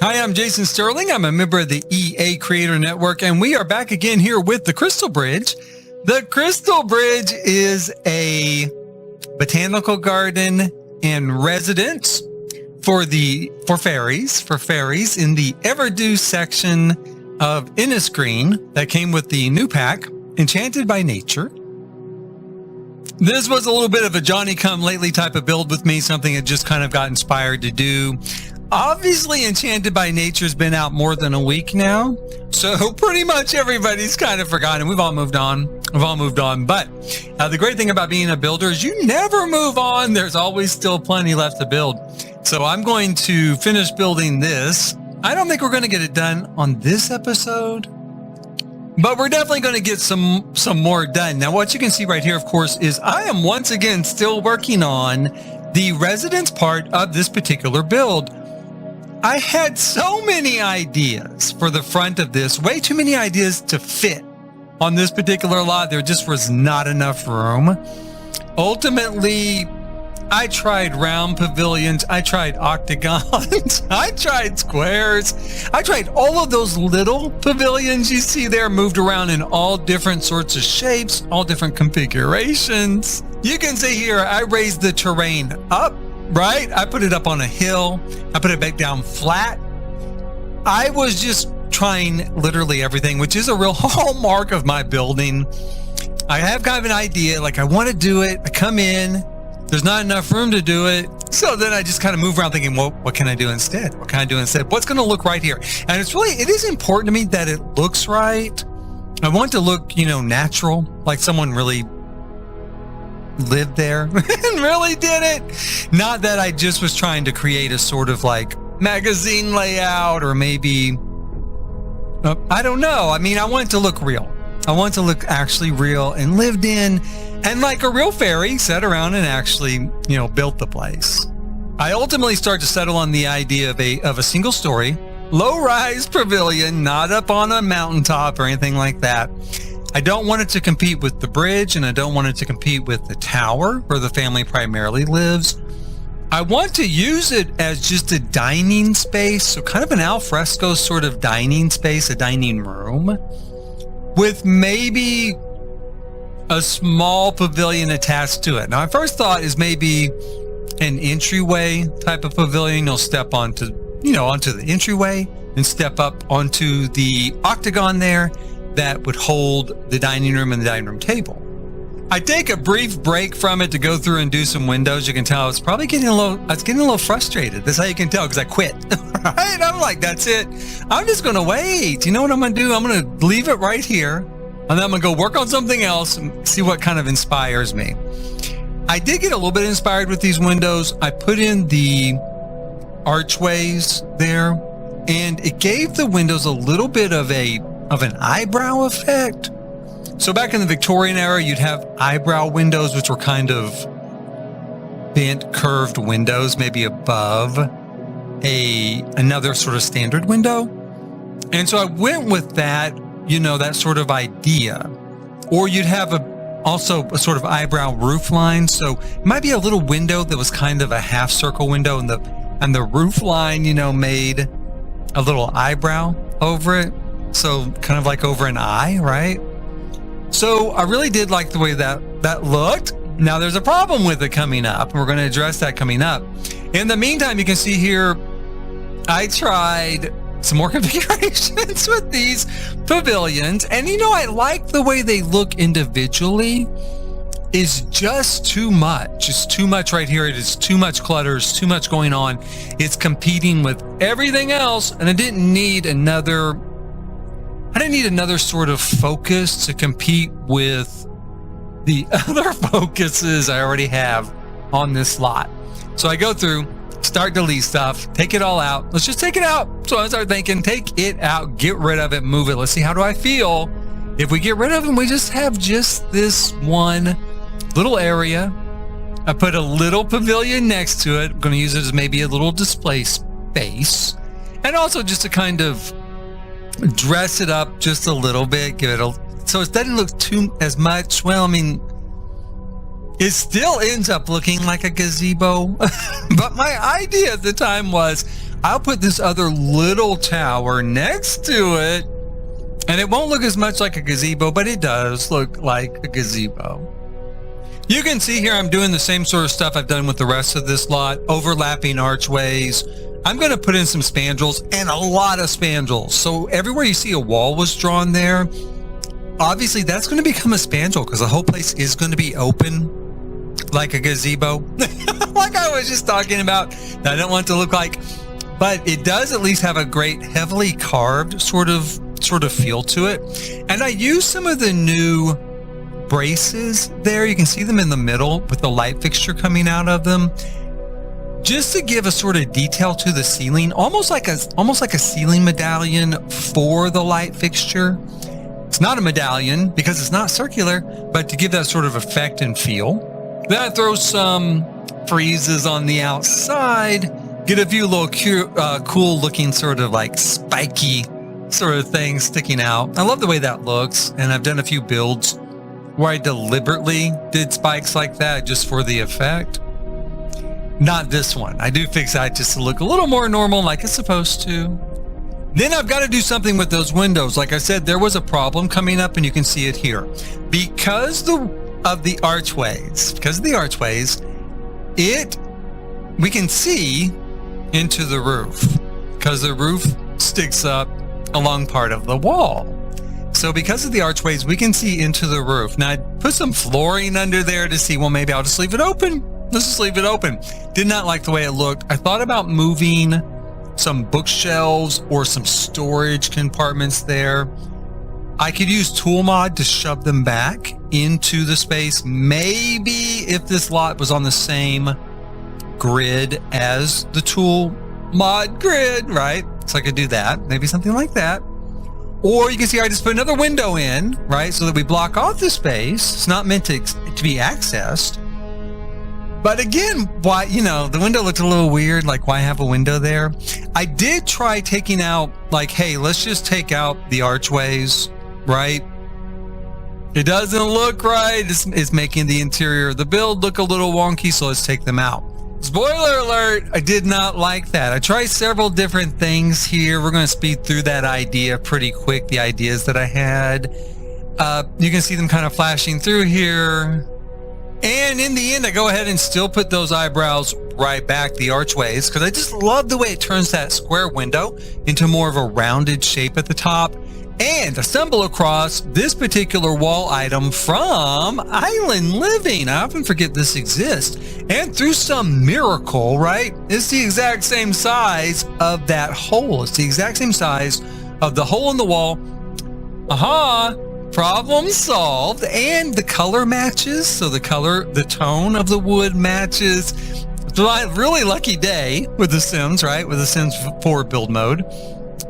Hi, I'm Jason Sterling. I'm a member of the EA Creator Network, and we are back again here with the Crystal Bridge. The Crystal Bridge is a botanical garden and residence for fairies in the Everdew section of Innisgreen that came with the new pack, Enchanted by Nature. This was a little bit of a Johnny-come-lately type of build with me, something I just kind of got inspired to do. Obviously, Enchanted by Nature's been out more than a week now, so pretty much everybody's kind of forgotten. We've all moved on. But the great thing about being a builder is you never move on. There's always still plenty left to build. So I'm going to finish building this. I don't think we're going to get it done on this episode, but we're definitely going to get some more done. Now, what you can see right here, of course, is I am once again still working on the residence part of this particular build. I had so many ideas for the front of this, way too many ideas to fit on this particular lot. There just was not enough room. Ultimately, I tried round pavilions, I tried octagons, I tried squares, I tried all of those little pavilions you see there, moved around in all different sorts of shapes, all different configurations. You can see here, I raised the terrain up, right? I put it up on a hill, I put it back down flat. I was just trying literally everything, which is a real hallmark of my building. I have kind of an idea, like I want to do it, I come in, there's not enough room to do it. So then I just kind of move around thinking, well, what can I do instead? What can I do instead? What's going to look right here? And it is important to me that it looks right. I want to look, natural, like someone really lived there and really did it. Not that I just was trying to create a sort of like magazine layout or maybe, I don't know. I mean, I want it to look real. I want it to look actually real and lived in, and like a real fairy sat around and actually, built the place. I ultimately start to settle on the idea of a single story, low-rise pavilion, not up on a mountaintop or anything like that. I don't want it to compete with the bridge, and I don't want it to compete with the tower where the family primarily lives. I want to use it as just a dining space, so kind of an alfresco sort of dining space, a dining room, with maybe a small pavilion attached to it. Now, my first thought is maybe an entryway type of pavilion. You'll step onto the entryway and step up onto the octagon there that would hold the dining room and the dining room table. I take a brief break from it to go through and do some windows. You can tell I was getting a little frustrated. That's how you can tell, because I quit. Right? I'm like, that's it. I'm just going to wait. You know what I'm going to do? I'm going to leave it right here, and then I'm going to go work on something else and see what kind of inspires me. I did get a little bit inspired with these windows. I put in the archways there, and it gave the windows a little bit of an eyebrow effect. So back in the Victorian era, you'd have eyebrow windows, which were kind of bent, curved windows, maybe above another sort of standard window. And so I went with that, that sort of idea. Or you'd have also a sort of eyebrow roof line. So it might be a little window that was kind of a half circle window, and the roof line, made a little eyebrow over it. So kind of like over an eye, right? So I really did like the way that looked. Now there's a problem with it coming up, and we're going to address that coming up. In the meantime, you can see here, I tried some more configurations with these pavilions, and I like the way they look individually. Is just too much. It's too much right here. It is too much clutter. It's too much going on. It's competing with everything else, and I didn't need another sort of focus to compete with the other focuses I already have on this lot. So I go through, start delete stuff, take it all out. Let's just take it out. So I start thinking, take it out, get rid of it, move it. Let's see, how do I feel if we get rid of them? We just have just this one little area. I put a little pavilion next to it. I'm going to use it as maybe a little display space, and also just to kind of dress it up just a little bit, so it doesn't look as much. Well, I mean, it still ends up looking like a gazebo. But my idea at the time was I'll put this other little tower next to it, and it won't look as much like a gazebo, but it does look like a gazebo. You can see here I'm doing the same sort of stuff I've done with the rest of this lot, overlapping archways. I'm going to put in some spandrels and a lot of spandrels. So everywhere you see a wall was drawn there, obviously that's going to become a spandrel because the whole place is going to be open like a gazebo. Like I was just talking about, that I don't want it to look like, but it does at least have a great heavily carved sort of feel to it. And I used some of the new braces there. You can see them in the middle with the light fixture coming out of them, just to give a sort of detail to the ceiling, almost like a ceiling medallion for the light fixture. It's not a medallion because it's not circular, but to give that sort of effect and feel. Then I throw some friezes on the outside, get a few little cool looking sort of like spiky sort of things sticking out. I love the way that looks, and I've done a few builds where I deliberately did spikes like that just for the effect. Not this one. I do fix that just to look a little more normal like it's supposed to. Then I've got to do something with those windows. Like I said, there was a problem coming up, and you can see it here. Because of the archways, we can see into the roof because the roof sticks up along part of the wall. So because of the archways, we can see into the roof. Now I put some flooring under there to see, well, maybe I'll just leave it open. Let's just leave it open. Did not like the way it looked. I thought about moving some bookshelves or some storage compartments there. I could use tool mod to shove them back into the space. Maybe if this lot was on the same grid as the tool mod grid, right? So I could do that, maybe something like that. Or you can see I just put another window in, right? So that we block off the space. It's not meant to be accessed. But again, why, the window looked a little weird. Like, why have a window there? I did try taking out, like, hey, let's just take out the archways, right? It doesn't look right. It's making the interior of the build look a little wonky, so let's take them out. Spoiler alert, I did not like that. I tried several different things here. We're going to speed through that idea pretty quick, the ideas that I had. You can see them kind of flashing through here. And in the end, I go ahead and still put those eyebrows right back, the archways, because I just love the way it turns that square window into more of a rounded shape at the top. And I stumble across this particular wall item from Island Living. I often forget this exists. And through some miracle, right? It's the exact same size of that hole. It's the exact same size of the hole in the wall. Aha! Problem solved. And the color matches. So the tone of the wood matches. It's a really lucky day with The Sims, right? With The Sims 4 build mode.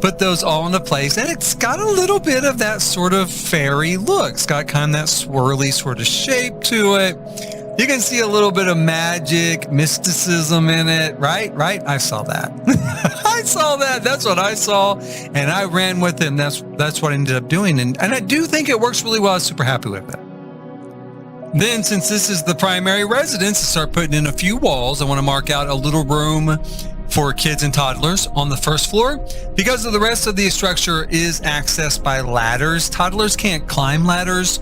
Put those all into place, and it's got a little bit of that sort of fairy look. It's got kind of that swirly sort of shape to it. You can see a little bit of magic, mysticism in it, right? I saw that. I saw that. That's what I saw, and I ran with it, and that's what I ended up doing. And I do think it works really well. I was super happy with it. Then, since this is the primary residence, I start putting in a few walls. I want to mark out a little room for kids and toddlers on the first floor, because of the rest of the structure is accessed by ladders. Toddlers can't climb ladders.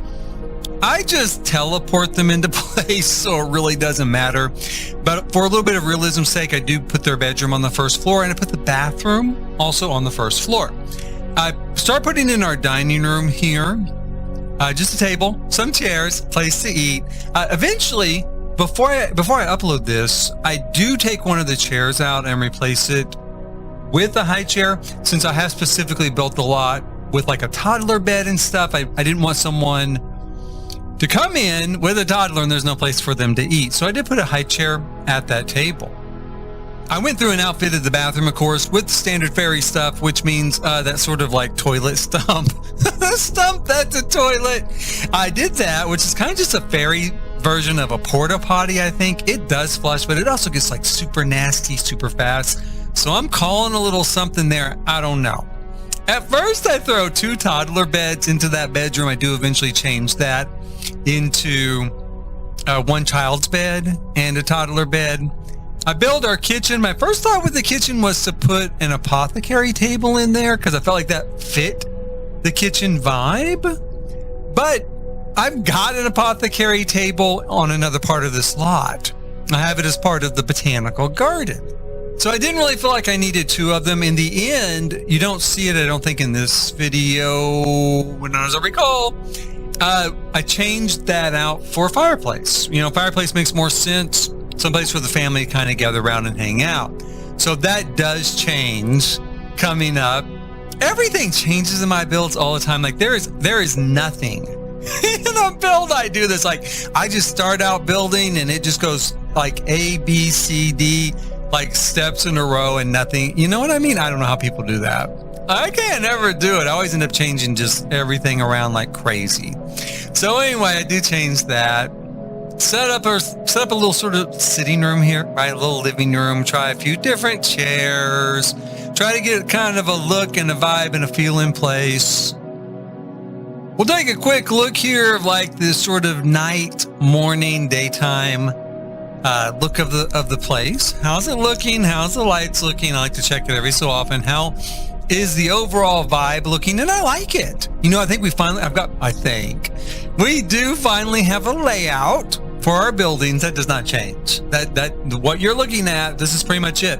I just teleport them into place, so it really doesn't matter. But for a little bit of realism's sake, I do put their bedroom on the first floor, and I put the bathroom also on the first floor. I start putting in our dining room here. Just a table, some chairs, place to eat. Eventually, before I upload this, I do take one of the chairs out and replace it with a high chair, since I have specifically built the lot with like a toddler bed and stuff. I didn't want someone to come in with a toddler and there's no place for them to eat. So I did put a high chair at that table. I went through and outfitted the bathroom, of course, with standard fairy stuff, which means that sort of like toilet stump. Stump that's a toilet. I did that, which is kind of just a fairy version of a porta potty. I think it does flush, but it also gets like super nasty super fast. So I'm calling a little something there. I don't know. At first I throw 2 toddler beds into that bedroom. I do eventually change that into one child's bed and a toddler bed. I built our kitchen. My first thought with the kitchen was to put an apothecary table in there because I felt like that fit the kitchen vibe. But I've got an apothecary table on another part of this lot. I have it as part of the botanical garden. So I didn't really feel like I needed two of them. In the end, you don't see it, I don't think, in this video, when as I recall. I changed that out for a fireplace. You know, fireplace makes more sense. Someplace for the family to kind of gather around and hang out. So that does change coming up. Everything changes in my builds all the time. Like there is nothing in a build I do this. Like I just start out building and it just goes like A, B, C, D, like steps in a row and nothing. You know what I mean? I don't know how people do that. I can't ever do it. I always end up changing just everything around like crazy. So anyway, I do change that. Set up a little sort of sitting room here, right? A little living room. Try a few different chairs. Try to get kind of a look and a vibe and a feel in place. We'll take a quick look here of like this sort of night, morning, daytime look of the place. How's it looking? How's the lights looking? I like to check it every so often. How is the overall vibe looking? And I like it. You know, I think we do finally have a layout for our buildings that does not change. That what you're looking at, this is pretty much it.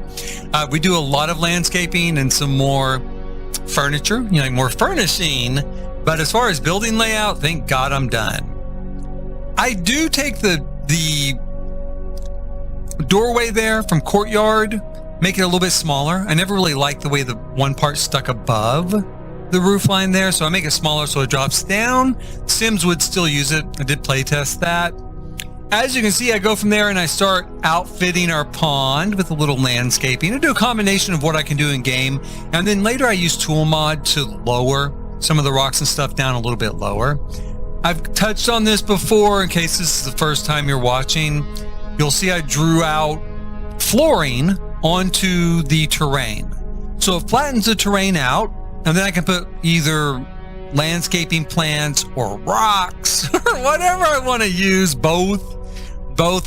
We do a lot of landscaping and some more furniture, you know, more furnishing. But as far as building layout, thank God I'm done. I do take the doorway there from courtyard, make it a little bit smaller. I never really liked the way the one part stuck above the roof line there, so I make it smaller so it drops down. Sims would still use it. I did play test that. As you can see, I go from there and I start outfitting our pond with a little landscaping. I do a combination of what I can do in game, and then later I use tool mod to lower some of the rocks and stuff down a little bit lower. I've touched on this before. In case this is the first time you're watching, you'll see I drew out flooring onto the terrain. So it flattens the terrain out, and then I can put either landscaping plants or rocks or whatever I want to use, both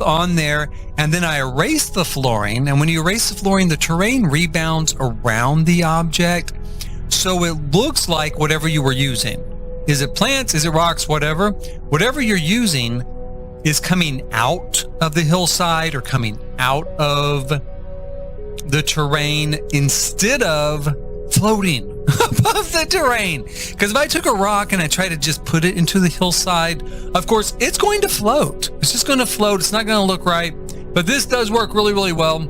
on there. And then I erase the flooring. And when you erase the flooring, the terrain rebounds around the object. So it looks like whatever you were using. Is it plants? Is it rocks? Whatever. Whatever you're using is coming out of the hillside or coming out of the terrain instead of floating above the terrain. Because if I took a rock and I try to just put it into the hillside, of course, it's going to float. It's just going to float. It's not going to look right. But this does work really, really well.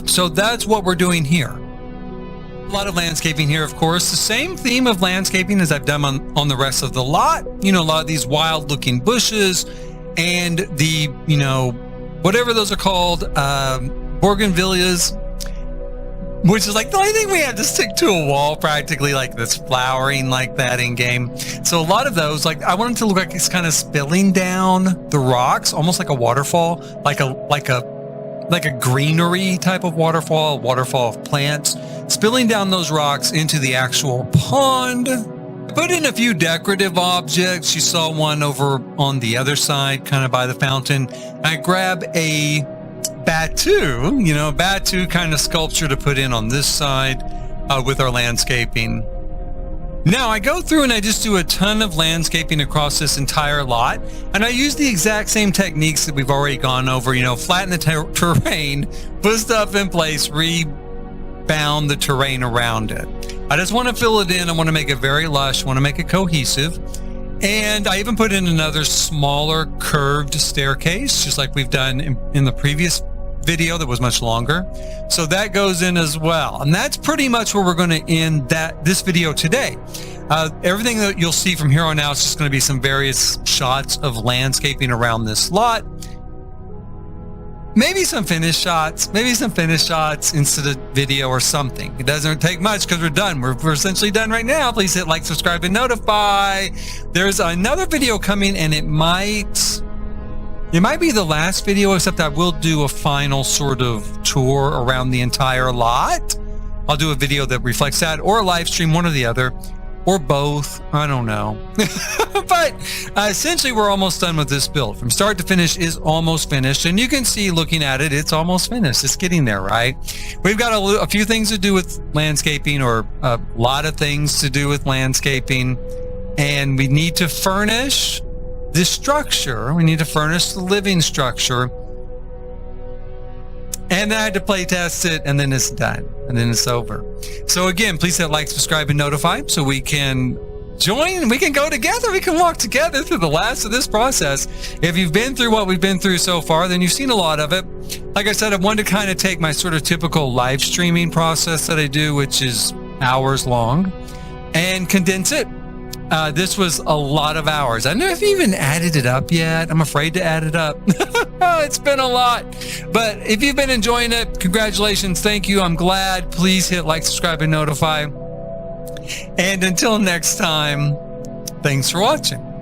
So that's what we're doing here. A lot of landscaping here, of course. The same theme of landscaping as I've done on the rest of the lot. You know, a lot of these wild looking bushes and the, you know, whatever those are called, bougainvilleas, which is like the only thing we have to stick to a wall practically, like this flowering like that in game. So a lot of those, like I want it to look like it's kind of spilling down the rocks, almost like a waterfall, like a greenery type of waterfall, a waterfall of plants, spilling down those rocks into the actual pond. Put in a few decorative objects. You saw one over on the other side, kind of by the fountain. I grab a Batu, you know, Batu kind of sculpture to put in on this side with our landscaping. Now I go through and I just do a ton of landscaping across this entire lot, and I use the exact same techniques that we've already gone over, you know, flatten the terrain, put stuff in place, rebound the terrain around it. I just want to fill it in. I want to make it very lush. I want to make it cohesive. And I even put in another smaller curved staircase, just like we've done in the previous video that was much longer. So that goes in as well. And that's pretty much where we're going to end this video today. Everything that you'll see from here on out is just going to be some various shots of landscaping around this lot. Maybe some finished shots instead of video or something. It doesn't take much because we're done. We're essentially done right now. Please hit like, subscribe, and notify. There's another video coming, and it might be the last video, except I will do a final sort of tour around the entire lot. I'll do a video that reflects that, or a live stream, one or the other. or both. I don't know. But essentially, we're almost done with this build. From start to finish is almost finished. And you can see, looking at it, it's almost finished. It's getting there, right? We've got a few things to do with landscaping, or a lot of things to do with landscaping. And we need to furnish the structure. We need to furnish the living structure. And then I had to play test it, and then it's done, and then it's over. So again, please hit like, subscribe, and notify so we can join. We can go together. We can walk together through the last of this process. If you've been through what we've been through so far, then you've seen a lot of it. Like I said, I wanted to kind of take my sort of typical live streaming process that I do, which is hours long, and condense it. This was a lot of hours. I don't know if you even added it up yet. I'm afraid to add it up. It's been a lot. But if you've been enjoying it, congratulations. Thank you. I'm glad. Please hit like, subscribe, and notify. And until next time, thanks for watching.